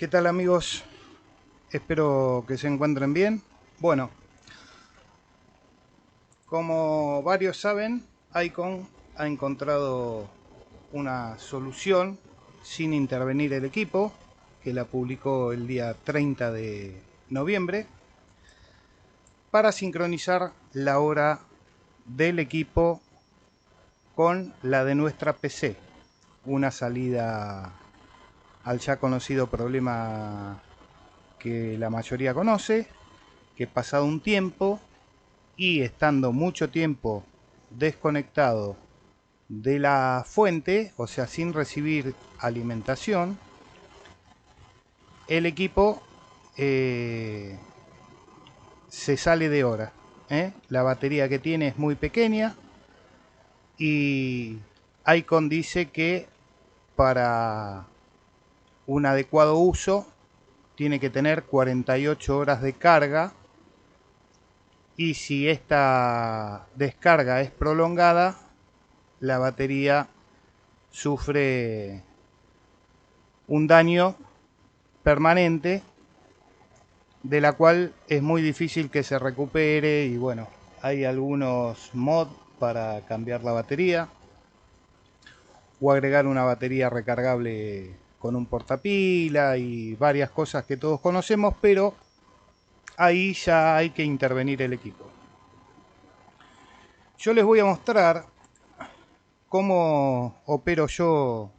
¿Qué tal, amigos? Espero que se encuentren bien. Bueno, como varios saben, Icon ha encontrado una solución sin intervenir el equipo, que la publicó el día 30 de noviembre, para sincronizar la hora del equipo con la de nuestra PC. Una salida al ya conocido problema que la mayoría conoce, que pasado un tiempo y estando mucho tiempo desconectado de la fuente, o sea, sin recibir alimentación, el equipo se sale de hora. La batería que tiene es muy pequeña y Icon dice que para un adecuado uso tiene que tener 48 horas de carga, y si esta descarga es prolongada, la batería sufre un daño permanente, de la cual es muy difícil que se recupere. Y bueno, hay algunos mods para cambiar la batería o agregar una batería recargable con un portapila y varias cosas que todos conocemos, pero ahí ya hay que intervenir el equipo. Yo les voy a mostrar cómo opero yo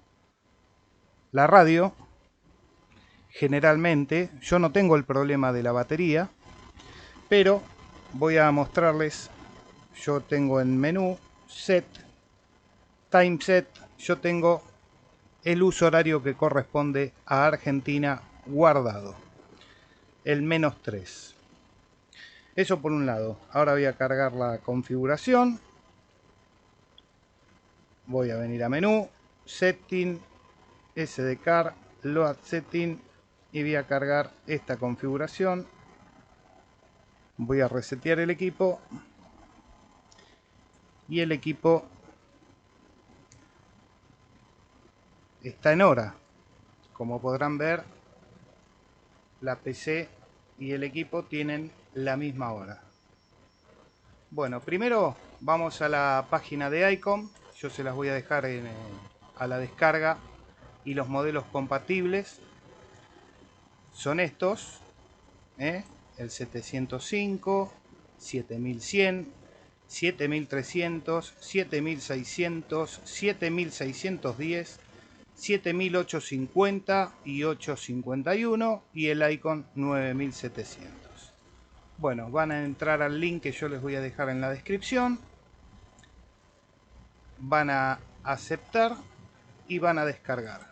la radio. Generalmente yo no tengo el problema de la batería, pero voy a mostrarles. Yo tengo en menú set, time set, yo tengo el uso horario que corresponde a Argentina guardado, el -3. Eso por un lado. Ahora voy a cargar la configuración. Voy a venir a menú, setting, SD card, load setting, y voy a cargar esta configuración. Voy a resetear el equipo y el equipo está en hora. Como podrán ver, la PC y el equipo tienen la misma hora. Bueno, primero vamos a la página de Icon. Yo se las voy a dejar a la descarga, y los modelos compatibles son estos, el 705, 7100, 7300, 7600, 7610, 7850 y 851, y el Icon 9700. Bueno, van a entrar al link que yo les voy a dejar en la descripción, van a aceptar y van a descargar.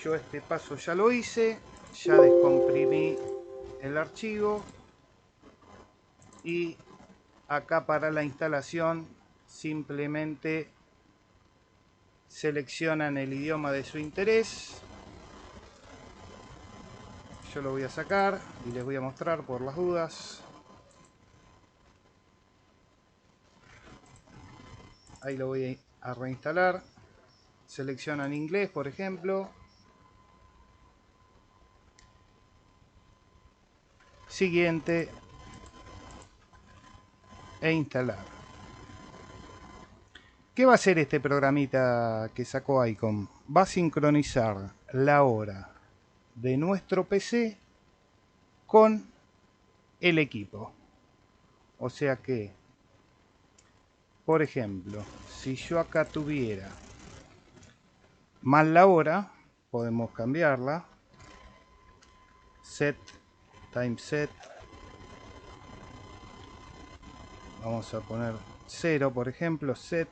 Yo este paso ya lo hice, ya descomprimí el archivo, y acá para la instalación simplemente seleccionan el idioma de su interés. Yo lo voy a sacar y les voy a mostrar por las dudas. Ahí lo voy a reinstalar. Seleccionan inglés, por ejemplo. Siguiente. E instalar. ¿Qué va a hacer este programita que sacó Icon? Va a sincronizar la hora de nuestro PC con el equipo. O sea que, por ejemplo, si yo acá tuviera mal la hora, podemos cambiarla. Set, time set. Vamos a poner 0, por ejemplo, set.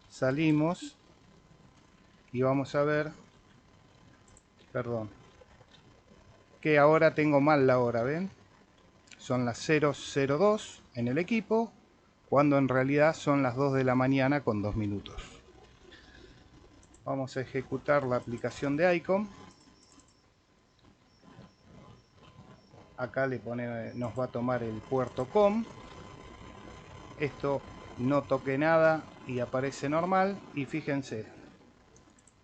Salimos y vamos a ver, perdón, que ahora tengo mal la hora, ¿ven? Son las 0:02 en el equipo, cuando en realidad son las 2 de la mañana con 2 minutos. Vamos a ejecutar la aplicación de Icon. Acá le pone, nos va a tomar el puerto COM. Esto no toque nada y aparece normal. Y fíjense,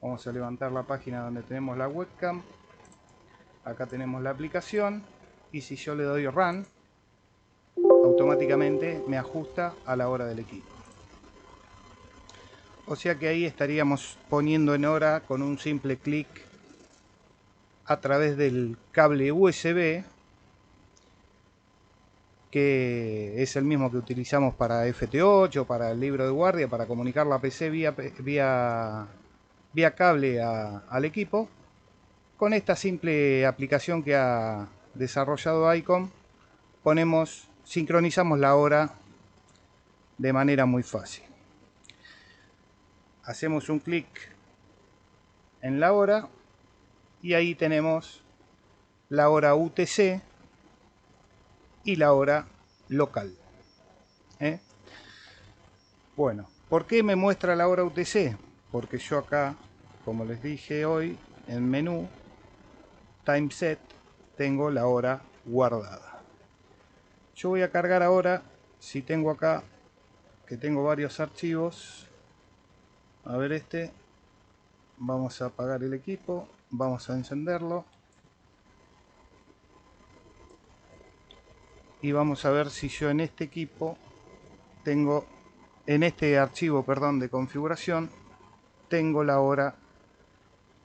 Vamos a levantar la página donde tenemos la webcam. Acá tenemos la aplicación. Y si yo le doy Run, automáticamente me ajusta a la hora del equipo. O sea que ahí estaríamos poniendo en hora con un simple clic a través del cable USB, que es el mismo que utilizamos para FT8, para el libro de guardia, para comunicar la PC vía cable al equipo. Con esta simple aplicación que ha desarrollado ICOM, sincronizamos la hora de manera muy fácil. Hacemos un clic en la hora y ahí tenemos la hora UTC y la hora local. Bueno, ¿por qué me muestra la hora UTC? Porque yo acá, como les dije hoy, en menú Time Set, tengo la hora guardada. Yo voy a cargar ahora, si tengo acá, que tengo varios archivos. A ver vamos a apagar el equipo, vamos a encenderlo. Y vamos a ver si yo en este equipo tengo, en este archivo, perdón, de configuración, tengo la hora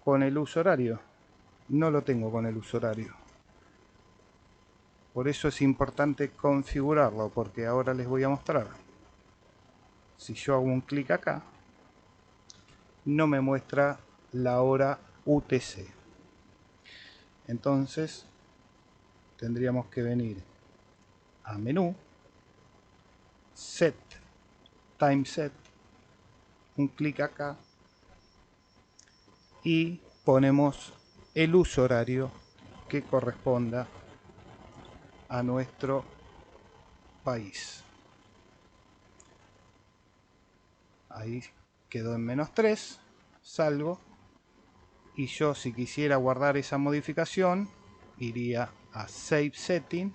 con el uso horario. No lo tengo con el uso horario. Por eso es importante configurarlo, porque ahora les voy a mostrar. Si yo hago un clic acá, no me muestra la hora UTC. Entonces, tendríamos que venir a menú, Set, Time Set, un clic acá y ponemos el uso horario que corresponda a nuestro país. Ahí quedó en -3, salgo y yo, si quisiera guardar esa modificación, iría a Save Setting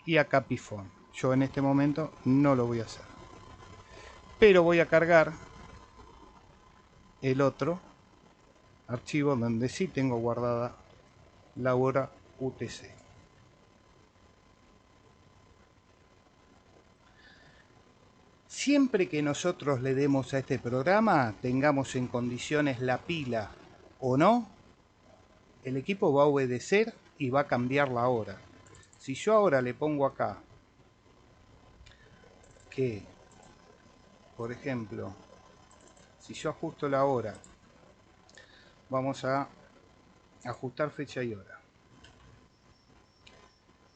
y a Capifone. Yo en este momento no lo voy a hacer, pero voy a cargar el otro archivo donde sí tengo guardada la hora UTC. Siempre que nosotros le demos a este programa, tengamos en condiciones la pila o no, el equipo va a obedecer y va a cambiar la hora. Si yo ahora le pongo acá que, por ejemplo, si yo ajusto la hora, vamos a ajustar fecha y hora.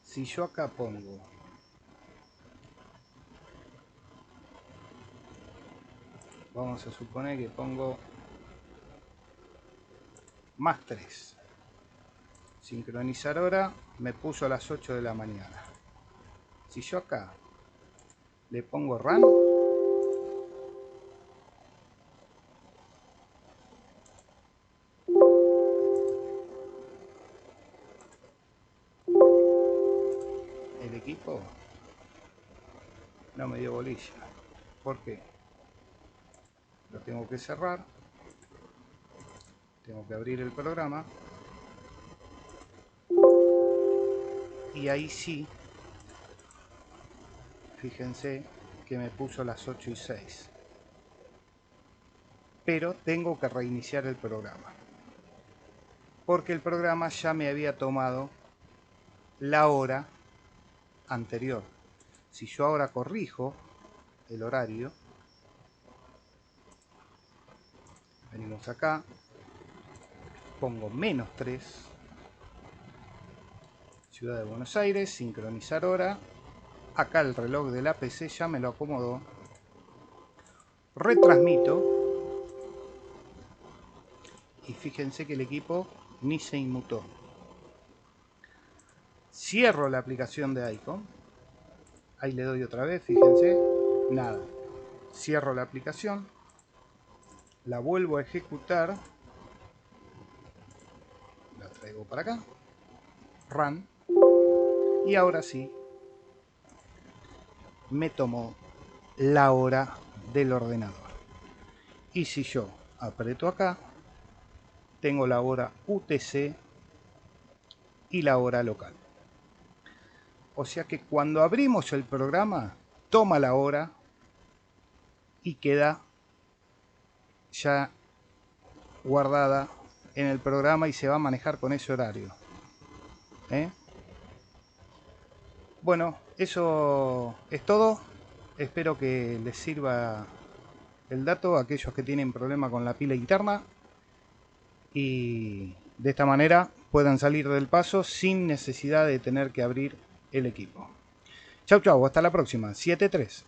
Si yo acá pongo vamos a suponer que pongo +3, sincronizar hora, me puso a las 8 de la mañana. Si yo acá le pongo Run, el equipo no me dio bolilla. ¿Por qué? Lo tengo que cerrar, tengo que abrir el programa y ahí sí, fíjense que me puso las 8:06, pero tengo que reiniciar el programa porque el programa ya me había tomado la hora anterior. Si yo ahora corrijo el horario, venimos acá, pongo -3, Ciudad de Buenos Aires, sincronizar hora. Acá el reloj de la PC ya me lo acomodó. Retransmito. Y fíjense que el equipo ni se inmutó. Cierro la aplicación de ICOM. Ahí le doy otra vez, fíjense. Nada. Cierro la aplicación. La vuelvo a ejecutar. La traigo para acá. Run. Y ahora sí, me tomó la hora del ordenador. Y si yo aprieto acá, tengo la hora UTC y la hora local. O sea que cuando abrimos el programa, toma la hora y queda ya guardada en el programa y se va a manejar con ese horario. Bueno, eso es todo. Espero que les sirva el dato a aquellos que tienen problema con la pila interna y de esta manera puedan salir del paso sin necesidad de tener que abrir el equipo. Chau, chau, hasta la próxima. 7-3.